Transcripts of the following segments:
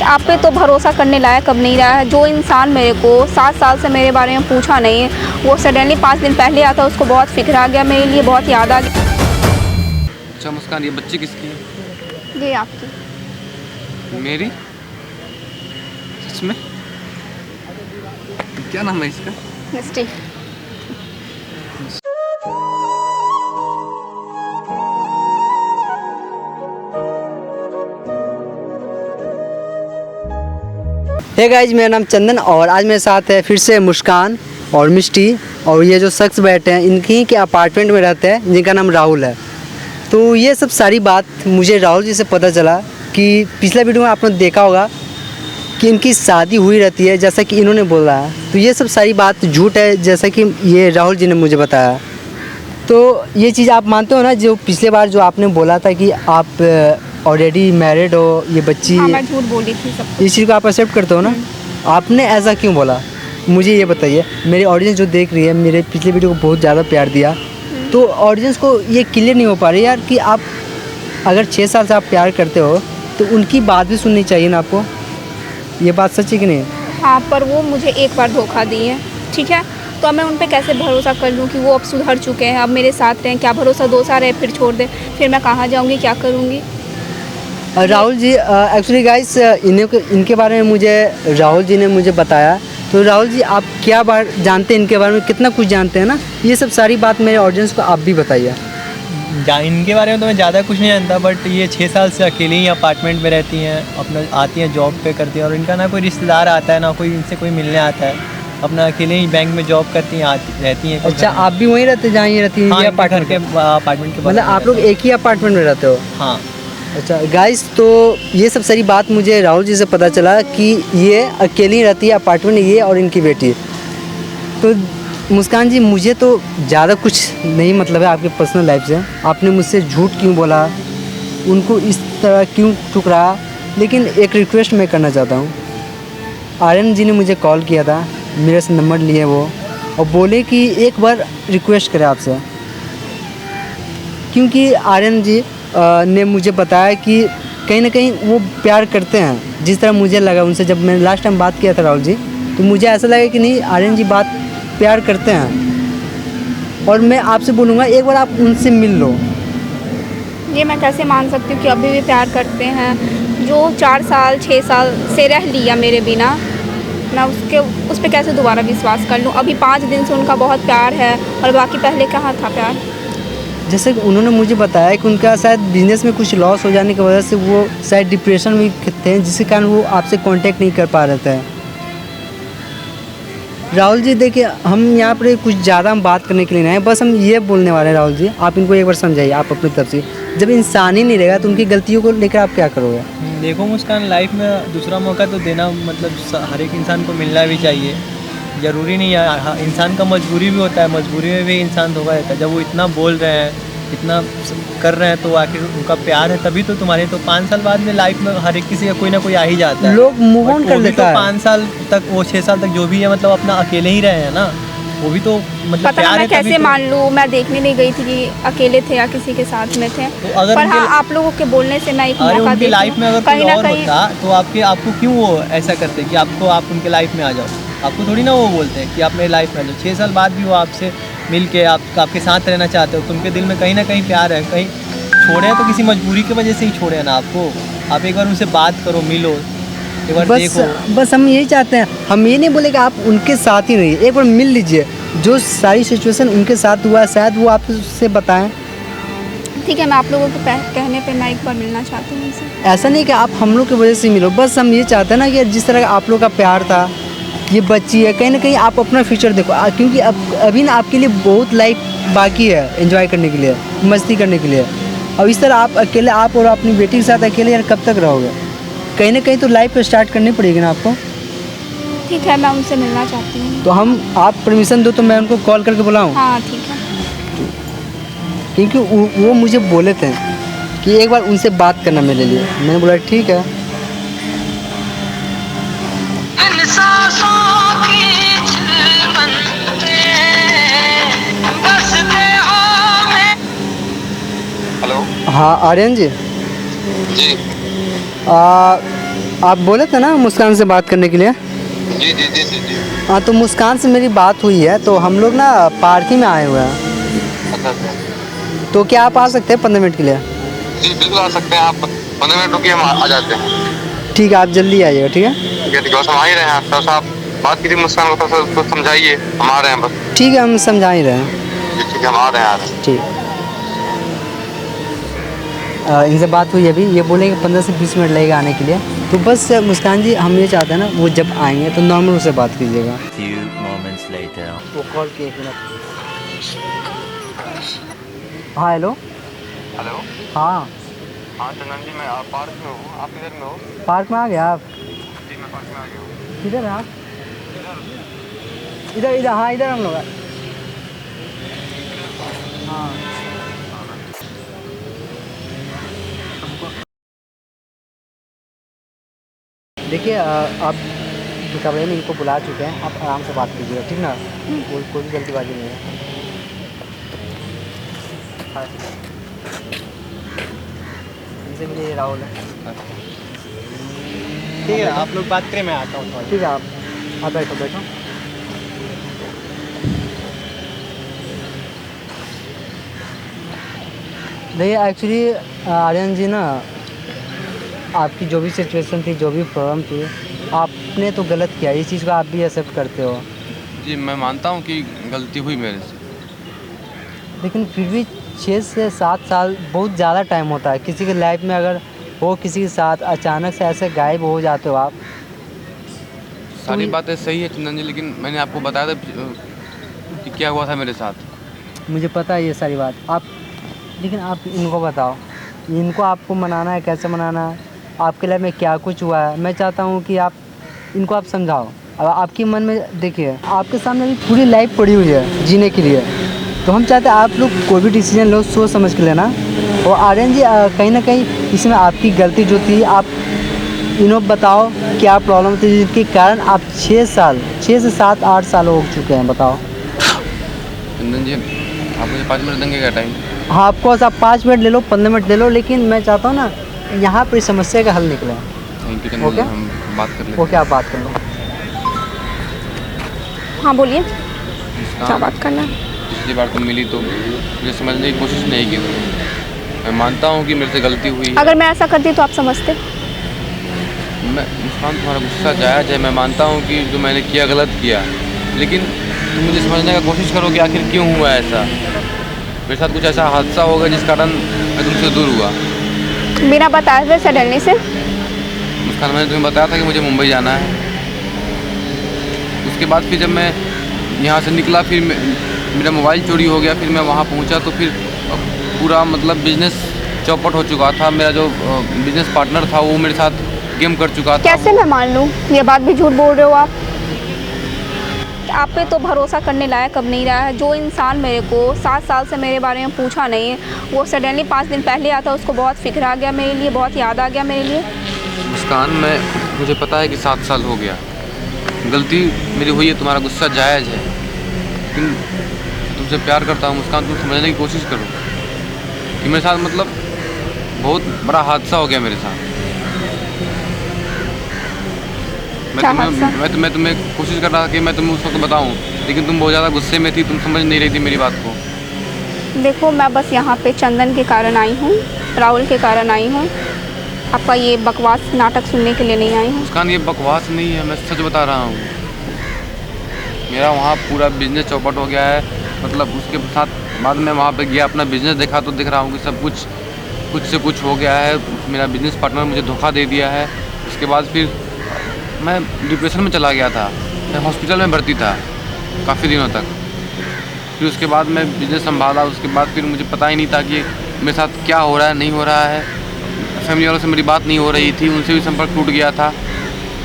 कि आप पे तो भरोसा करने लायक अब नहीं रहा है। जो इंसान मेरे को 7 साल से मेरे बारे में पूछा नहीं है, वो सडनली 5 दिन पहले आता, उसको बहुत फिक्र आ गया, मेरे लिए बहुत याद आ गई। अच्छा मुस्कान, ये बच्ची किसकी है? ये आपकी। मेरी? सच में? क्या नाम है इसका? मिस्टी। हे गाइज, मेरा नाम चंदन और आज मेरे साथ है फिर से मुस्कान और मिष्टी। और ये जो शख्स बैठे हैं इनकी के अपार्टमेंट में रहते हैं, जिनका नाम राहुल है। तो ये सब सारी बात मुझे राहुल जी से पता चला कि पिछला वीडियो में आपने देखा होगा कि इनकी शादी हुई रहती है, जैसा कि इन्होंने बोला है। तो ये सब सारी बात झूठ है, जैसा कि ये राहुल जी ने मुझे बताया। तो ये चीज़ आप मानते हो ना, जो पिछले बार जो आपने बोला था कि आप ऑलरेडी मैरिड हो, ये बच्ची। हाँ, मैं झूठ बोली थी सब। इस चीज़ को आप एक्सेप्ट करते हो ना? आपने ऐसा क्यों बोला, मुझे ये बताइए। मेरी ऑडियंस जो देख रही है, मेरे पिछले वीडियो को बहुत ज़्यादा प्यार दिया, तो ऑडियंस को ये क्लियर नहीं हो पा रही यार कि आप अगर 6 साल से आप प्यार करते हो तो उनकी बात भी सुननी चाहिए ना आपको। ये बात सच है कि नहीं? हाँ, पर वो मुझे एक बार धोखा दी है, ठीक है? तो अब मैं उन पे कैसे भरोसा कर लूँ कि वो अब सुधर चुके हैं, अब मेरे साथ रहें? क्या भरोसा 2 साल रहे फिर छोड़ दे, फिर मैं कहाँ जाऊँगी, क्या करूँगी? राहुल जी, एक्चुअली गाइस, इनके बारे में मुझे राहुल जी ने मुझे बताया। तो राहुल जी, आप क्या बार जानते हैं इनके बारे में, कितना कुछ जानते हैं ना? ये सब सारी बात मेरे ऑडियंस को आप भी बताइए। इनके बारे में तो मैं ज़्यादा कुछ नहीं जानता, बट ये 6 साल से अकेले ही अपार्टमेंट में रहती हैं, अपना आती हैं जॉब पे करती हैं, और इनका ना कोई रिश्तेदार आता है ना कोई इनसे कोई मिलने आता है। अपना अकेले ही बैंक में जॉब करती हैं, रहती हैं। अच्छा, आप भी वहीं रहते जहाँ ये रहती हैं? हाँ, अपार्टमेंट के मतलब आप लोग एक ही अपार्टमेंट में रहते हो? हाँ। अच्छा गाइस, तो ये सब सारी बात मुझे राहुल जी से पता चला कि ये अकेली रहती है अपार्टमेंट, ये और इनकी बेटी। तो मुस्कान जी, मुझे तो ज़्यादा कुछ नहीं मतलब है आपके पर्सनल लाइफ से। आपने मुझसे झूठ क्यों बोला, उनको इस तरह क्यों ठुकराया, लेकिन एक रिक्वेस्ट मैं करना चाहता हूँ। आर्यन जी ने मुझे कॉल किया था, मेरे से नंबर लिए वो, और बोले कि एक बार रिक्वेस्ट करें आपसे, क्योंकि आर्यन जी ने मुझे बताया कि कहीं ना कहीं वो प्यार करते हैं। जिस तरह मुझे लगा उनसे, जब मैंने लास्ट टाइम बात किया था राहुल जी, तो मुझे ऐसा लगा कि नहीं, आर्यन जी बात प्यार करते हैं। और मैं आपसे बोलूँगा एक बार आप उनसे मिल लो। ये मैं कैसे मान सकती हूँ कि अभी भी प्यार करते हैं? जो 4 साल 6 साल से रह लिया मेरे बिना, मैं उस पर कैसे दोबारा विश्वास कर लूँ? अभी 5 दिन से उनका बहुत प्यार है, और बाकी पहले कहाँ था प्यार? जैसे कि उन्होंने मुझे बताया कि उनका शायद बिजनेस में कुछ लॉस हो जाने की वजह से वो शायद डिप्रेशन में थे, जिसके कारण वो आपसे कांटेक्ट नहीं कर पा रहे थे। राहुल जी देखिए, हम यहाँ पर कुछ ज़्यादा हम बात करने के लिए नहीं है, बस हम ये बोलने वाले हैं। राहुल जी, आप इनको एक बार समझाइए आप अपनी तरफ से। जब इंसान ही नहीं रहेगा तो उनकी गलतियों को लेकर आप क्या करोगे? देखो मुस्कान, लाइफ में दूसरा मौका तो देना मतलब हर एक इंसान को मिलना भी चाहिए। ज़रूरी नहीं है, इंसान का मजबूरी भी होता है, मजबूरी में भी इंसान धोखा देता है। जब वो इतना बोल रहे हैं, इतना कर रहे हैं, तो आखिर उनका प्यार है तभी तो तुम्हारे। तो 5 साल बाद में लाइफ में हर एक किसी का कोई ना कोई आ ही जाता है। लोग मूव ऑन कर लेता है। 5 साल तक, वो 6 साल तक जो भी है, मतलब अपना अकेले ही रहे हैं ना, वो भी तो मतलब पता प्यार मैं है। कैसे मान लूँ? मैं देखने नहीं गई थी कि अकेले थे या किसी के साथ में थे। तो अगर पर हाँ, आप लोगों के बोलने से मैं एक अरे मौका उनकी लाइफ में अगर कोई और होता तो आपको क्यों वो ऐसा करते कि आप उनके लाइफ में आ जाओ? आपको थोड़ी ना वो बोलते हैं कि आप मेरी लाइफ में आ जाओ। 6 साल बाद भी वो आपसे मिल के आपके साथ रहना चाहते हो, तो उनके दिल में कहीं ना कहीं प्यार है। कहीं छोड़े हैं तो किसी मजबूरी की वजह से ही छोड़े हैं ना आपको। आप एक बार उनसे बात करो, मिलो, एक बार देखो। बस हम यही चाहते हैं। हम ये नहीं बोले कि आप उनके साथ ही रहिए, एक बार मिल लीजिए। जो सारी सिचुएशन उनके साथ हुआ शायद वो आपसे बताएं। ठीक है, मैं आप लोगों के कहने पे मैं एक बार मिलना चाहती हूँ उनसे। ऐसा नहीं कि आप हम लोग की वजह से मिलो, बस हम ये चाहते हैं ना कि जिस तरह आप लोग का प्यार था, ये बच्ची है, कहीं ना कहीं आप अपना फ्यूचर देखो। क्योंकि अभी ना आपके लिए बहुत लाइफ बाकी है एंजॉय करने के लिए, मस्ती करने के लिए। अब इस तरह आप अकेले, आप और अपनी बेटी के साथ अकेले यार कब तक रहोगे? कहीं ना कहीं तो लाइफ स्टार्ट करनी पड़ेगी ना आपको। ठीक है, मैं उनसे मिलना चाहती हूँ। तो आप परमिशन दो तो मैं उनको कॉल करके बुलाऊँ? हाँ ठीक है। क्योंकि वो मुझे बोले थे कि एक बार उनसे बात करना मेरे लिए। मैंने बोला ठीक है। हेलो। हाँ आर्यन जी, जी। आप बोले थे ना मुस्कान से बात करने के लिए? जी जी जी जी जी। हाँ, तो मुस्कान से मेरी बात हुई है, तो हम लोग ना पार्क ही में आए हुए हैं। अच्छा अच्छा। तो क्या आप आ सकते हैं 15 मिनट के लिए? जी बिल्कुल आ सकते हैं आप, 15 मिनट रुकिए, हम आ जाते हैं। ठीक है, आप जल्दी आइएगा, ठीक है? ठीक है ठीक है, बस हम आ ही रहे हैं। थोड़ा सा आप बात कीजिए मुस्कान को, थोड़ा सा उसको समझाइए, हम आ रहे हैं बस। ठीक है, हम समझा ही रहे हैं। जी ठीक है, हम आ रहे हैं आ रहे हैं। ठीक। इनसे बात हुई अभी, ये बोले कि 15 से 20 मिनट लगेगा आने के लिए। तो बस मुस्कान जी, हम ये चाहते हैं ना, वो जब आएंगे तो नॉर्मल उससे बात कीजिएगा। वो कॉल किए एक मिनट। हाँ हेलो। हेलो। हाँ, हाँ चंदन जी, मैं पार्क में हूँ, आप किधर में हो? पार्क में आ गया आप? जी मैं पार्क में आ गया हूँ। किधर है आप? इधर इधर, हाँ इधर हम लोग हैं। हाँ देखिए, आप जो कमरे में इनको बुला चुके हैं, आप आराम से बात कीजिएगा, ठीक ना? कोई भी जल्दीबाजी नहीं है। हाँ, इनसे मिलिए, ये राहुल है। ठीक है, आप लोग बात करें, मैं आता हूँ थोड़ा। ठीक है, आप बैठो बैठो। देखिए एक्चुअली आर्यन जी ना, आपकी जो भी सिचुएशन थी, जो भी प्रॉब्लम थी, आपने तो गलत किया, इस चीज़ को आप भी एक्सेप्ट करते हो। जी मैं मानता हूँ कि गलती हुई मेरे से। लेकिन फिर भी 6 से 7 साल बहुत ज़्यादा टाइम होता है किसी की लाइफ में। अगर वो किसी के साथ अचानक से ऐसे गायब हो जाते हो आप। सारी तो बातें सही है चंदन जी, लेकिन मैंने आपको बताया था कि क्या हुआ था मेरे साथ। मुझे पता है ये सारी बात आप, लेकिन आप इनको बताओ, इनको आपको मनाना है, कैसे मनाना है, आपके लाइफ में क्या कुछ हुआ है। मैं चाहता हूँ कि आप इनको आप समझाओ। अब आपके मन में देखिए, आपके सामने अभी पूरी लाइफ पड़ी हुई है जीने के लिए। तो हम चाहते हैं आप लोग कोई भी डिसीजन लो सोच समझ के लेना। और आर्यन जी, कहीं ना कहीं इसमें आपकी गलती जो थी, आप इन्हों बताओ क्या प्रॉब्लम थी जिसके कारण आप 6 से 7 8 साल हो चुके हैं, बताओ। चंदन जी, आप मुझे 5 मिनट देंगे क्या टाइम? हाँ, आपको आप 5 मिनट ले लो, 15 मिनट ले लो, लेकिन मैं चाहता हूँ ना यहाँ पर इस समस्या का हल निकले। Thank you Chandan ji, okay? हम बात कर लेते ओके, आप बात कर लो। हाँ बोलिए, हैं। क्या बात करना है? पिछली बार तुम मिली तो मुझे समझने की कोशिश नहीं की तुमने। मैं मानता हूँ कि मेरे से गलती हुई है। अगर मैं ऐसा करती तो आप समझते? मैं मुस्कान, तुम्हारा गुस्सा जायज़ है, मैं मानता हूँ कि जो मैंने किया गलत किया, लेकिन तुम मुझे समझने का कोशिश करो कि आखिर क्यों हुआ ऐसा। मेरे साथ कुछ ऐसा हादसा होगा जिस कारण मैं तुमसे दूर हुआ। बिना बताए हुए सडनली से? मुस्कान, मैंने तुम्हें बताया था कि मुझे मुंबई जाना है। उसके बाद फिर जब मैं यहाँ से निकला, फिर मेरा मोबाइल चोरी हो गया। फिर मैं वहाँ पहुँचा तो फिर पूरा मतलब बिजनेस चौपट हो चुका था। मेरा जो बिजनेस पार्टनर था वो मेरे साथ गेम कर चुका था। कैसे मैं मान लूँ? ये बात भी झूठ बोल रहे हो आप पे तो भरोसा करने लायक अब नहीं रहा है। जो इंसान मेरे को 7 साल से मेरे बारे में पूछा नहीं है, वो सडनली 5 दिन पहले आता, उसको बहुत फिक्र आ गया मेरे लिए, बहुत याद आ गया मेरे लिए। मुस्कान, मुझे पता है कि 7 साल हो गया, गलती मेरी हुई है, तुम्हारा गुस्सा जायज़ है, लेकिन तुमसे प्यार करता हूँ मुस्कान। तुम समझने की कोशिश करो कि मेरे साथ मतलब बहुत बड़ा हादसा हो गया मेरे साथ। मैं तुम्हें कोशिश कर रहा था कि मैं तुम्हें उस वक्त बताऊं, लेकिन तुम बहुत ज़्यादा गुस्से में थी, तुम समझ नहीं रही थी मेरी बात को। देखो, मैं बस यहाँ पे चंदन के कारण आई हूँ, राहुल के कारण आई हूँ। आपका ये बकवास नाटक सुनने के लिए नहीं आई हूँ। मुस्कान, ये बकवास नहीं है, मैं सच बता रहा हूँ। मेरा वहाँ पूरा बिजनेस चौपट हो गया है। मतलब उसके साथ बाद में वहाँ पे गया, अपना बिजनेस देखा तो दिख रहा हूँ कि सब कुछ से कुछ हो गया है। मेरा बिजनेस पार्टनर मुझे धोखा दे दिया है। उसके बाद फिर मैं डिप्रेशन में चला गया था, मैं हॉस्पिटल में भर्ती था काफ़ी दिनों तक। फिर उसके बाद मैं बिजनेस संभाला। उसके बाद फिर मुझे पता ही नहीं था कि मेरे साथ क्या हो रहा है, नहीं हो रहा है। फैमिली वालों से मेरी बात नहीं हो रही थी, उनसे भी संपर्क टूट गया था।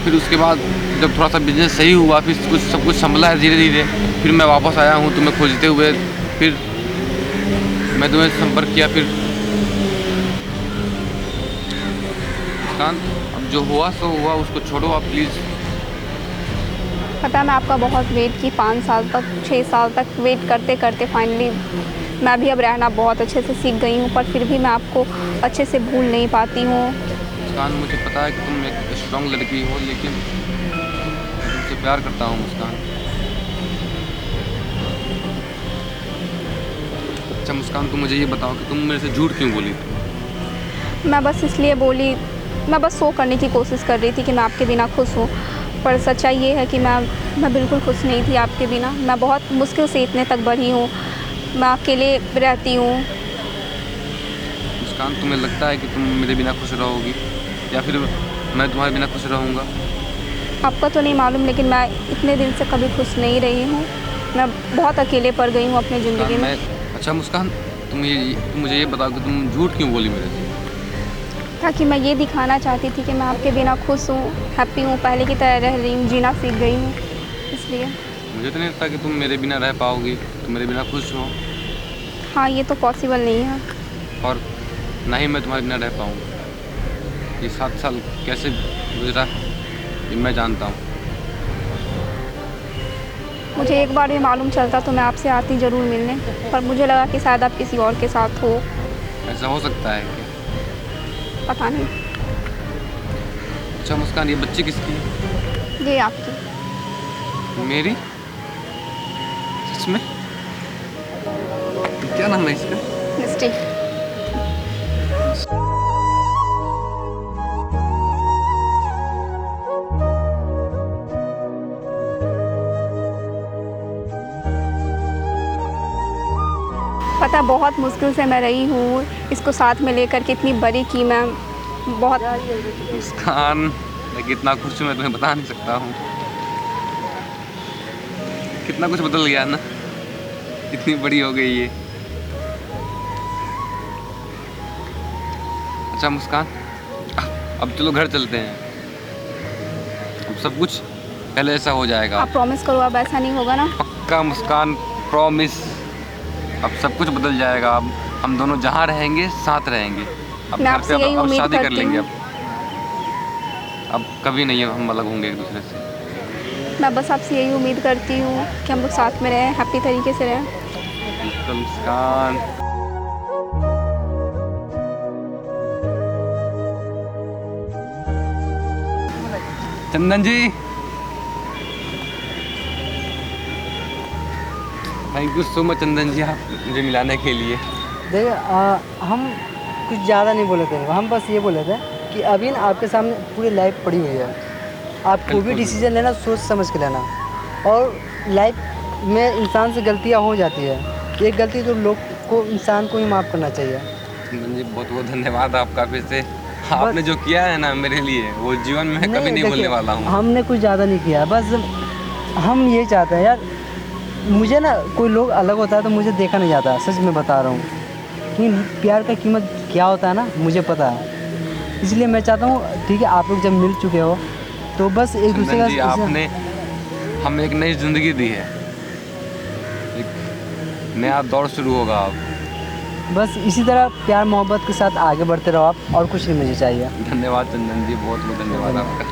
फिर उसके बाद जब थोड़ा सा बिजनेस सही हुआ, फिर सब कुछ संभला है धीरे धीरे। फिर मैं वापस आया हूँ तुम्हें खोजते हुए, फिर मैं तुम्हें संपर्क किया। फिर मुस्कान, अब जो हुआ सो हुआ, उसको छोड़ो आप प्लीज़। पता है, मैं आपका बहुत वेट की, 5 साल तक 6 साल तक वेट करते करते फाइनली मैं भी अब रहना बहुत अच्छे से सीख गई हूँ, पर फिर भी मैं आपको अच्छे से भूल नहीं पाती हूँ। मुस्कान, मुझे पता है कि तुम एक स्ट्रॉन्ग लड़की हो, लेकिन मैं तुमसे प्यार करता हूँ मुस्कान। अच्छा मुस्कान, तुम मुझे ये बताओ कि तुम मेरे से झूठ क्यों बोली थी? मैं बस इसलिए बोली, मैं बस शो करने की कोशिश कर रही थी कि मैं आपके बिना खुश हूँ, पर सच्चाई ये है कि मैं बिल्कुल खुश नहीं थी आपके बिना। मैं बहुत मुश्किल से इतने तक बढ़ी हूँ, मैं अकेले रहती हूँ। मुस्कान, तुम्हें लगता है कि तुम मेरे बिना खुश रहोगी या फिर मैं तुम्हारे बिना खुश रहूँगा? आपका तो नहीं मालूम, लेकिन मैं इतने दिन से कभी खुश नहीं रही हूँ। मैं बहुत अकेले पड़ गई हूँ अपनी ज़िंदगी में। अच्छा मुस्कान, तुम मुझे ये बताओ कि तुम झूठ क्यों बोली मेरे से? ताकि मैं ये दिखाना चाहती थी कि मैं आपके बिना खुश हूँ, हैप्पी हूँ, पहले की तरह रह रही हूँ, जीना सीख गई हूँ, इसलिए। मुझे तो नहीं लगता कि तुम मेरे बिना रह पाओगी, तुम मेरे बिना खुश हो। हाँ, ये तो पॉसिबल नहीं है। और ना ही मैं तुम्हारे बिना रह पाऊँगा। ये 7 साल कैसे गुजरा ये मैं जानता हूँ। मुझे एक बार भी मालूम चलता तो मैं आपसे आती ज़रूर मिलने, पर मुझे लगा कि शायद आप किसी और के साथ हो। ऐसा हो सकता है क्या? पता नहीं। अच्छा मुस्कान, ये बच्ची किसकी है? ये आपकी। मेरी? सच में? क्या नाम है इसका? मिस्टी। पता बहुत मुश्किल से मैं रही हूँ, इसको साथ में लेकर के इतनी बड़ी की मैं बहुत। मुस्कान, मैं कितना खुश हूँ मैं तुम्हें बता नहीं सकता हूँ। कितना कुछ बदल गया ना, इतनी बड़ी हो गई ये। अच्छा मुस्कान, अब चलो घर चलते हैं। अब सब कुछ पहले ऐसा हो जाएगा। आप प्रॉमिस करो अब ऐसा नहीं होगा ना? पक्का मुस्कान, प्रॉमिस। अब सब कुछ बदल जाएगा। अब हम दोनों जहाँ रहेंगे साथ रहेंगे। अब मैं घर आपसे पे यही अब उम्मीद शादी कर करती लेंगे। हूँ। अब कभी नहीं हम अलग होंगे एक दूसरे से। मैं बस आपसे यही उम्मीद करती हूँ कि हम लोग साथ में रहें, हैप्पी तरीके से रहें। बिल्कुल मुस्कान। चंदन जी, थैंक यू सो मच चंदन जी, आप मुझे मिलाने के लिए। देखिए हम कुछ ज़्यादा नहीं बोले थे, हम बस ये बोले थे कि अभी ना आपके सामने पूरी लाइफ पड़ी हुई है। आप कोई भी बिल्कुल। डिसीजन लेना सोच समझ के लेना, और लाइफ में इंसान से गलतियाँ हो जाती है। एक गलती तो लोग को इंसान को ही माफ़ करना चाहिए। चंदन जी बहुत बहुत धन्यवाद आपका फिर से। आपने जो किया है ना मेरे लिए, वो जीवन में कभी नहीं देखिए, भूलने वाला हूँ। हमने कुछ ज़्यादा नहीं किया, बस हम ये चाहते हैं यार। मुझे ना कोई लोग अलग होता है तो मुझे देखा नहीं जाता, सच में बता रहा हूँ कि प्यार का कीमत क्या होता है ना, मुझे पता है। इसलिए मैं चाहता हूँ ठीक है, आप लोग जब मिल चुके हो तो बस एक दूसरे चंदन जी, का आपने हमें एक नई जिंदगी दी है, एक नया दौर शुरू होगा अब। बस इसी तरह प्यार मोहब्बत के साथ आगे बढ़ते रहो आप, और कुछ नहीं मुझे चाहिए। धन्यवाद चंदन जी, बहुत बहुत धन्यवाद आपका।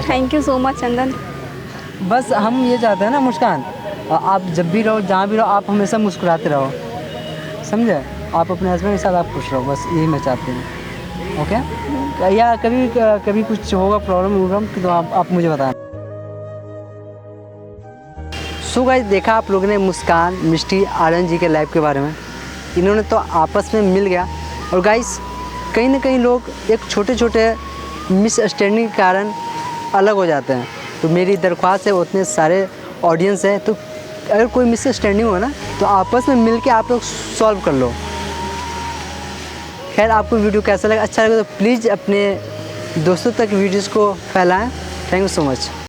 थैंक यू सो मच चंदन। बस हम ये चाहते हैं ना मुस्कान, आप जब भी रहो जहाँ भी रहो आप हमेशा मुस्कुराते रहो, समझे? आप अपने हस्बैंड के साथ आप खुश रहो, बस यही मैं चाहती हूँ। ओके? या कभी कुछ होगा प्रॉब्लम तो आप मुझे बताना। सो गाइस, देखा आप लोगों ने मुस्कान, मिष्टी, आर्यन जी के लाइफ के बारे में। इन्होंने तो आपस में मिल गया, और गाइस कहीं ना कहीं लोग एक छोटे छोटे मिसअंडरस्टैंडिंग के कारण अलग हो जाते हैं। तो मेरी दरख्वास्त है, उतने सारे ऑडियंस है, तो अगर कोई मिसअंडरस्टैंडिंग हो ना तो आपस में मिल के आप लोग सॉल्व कर लो। खैर, आपको वीडियो कैसा लगा, अच्छा लगा तो प्लीज़ अपने दोस्तों तक वीडियोज़ को फैलाएं। Thank you so much.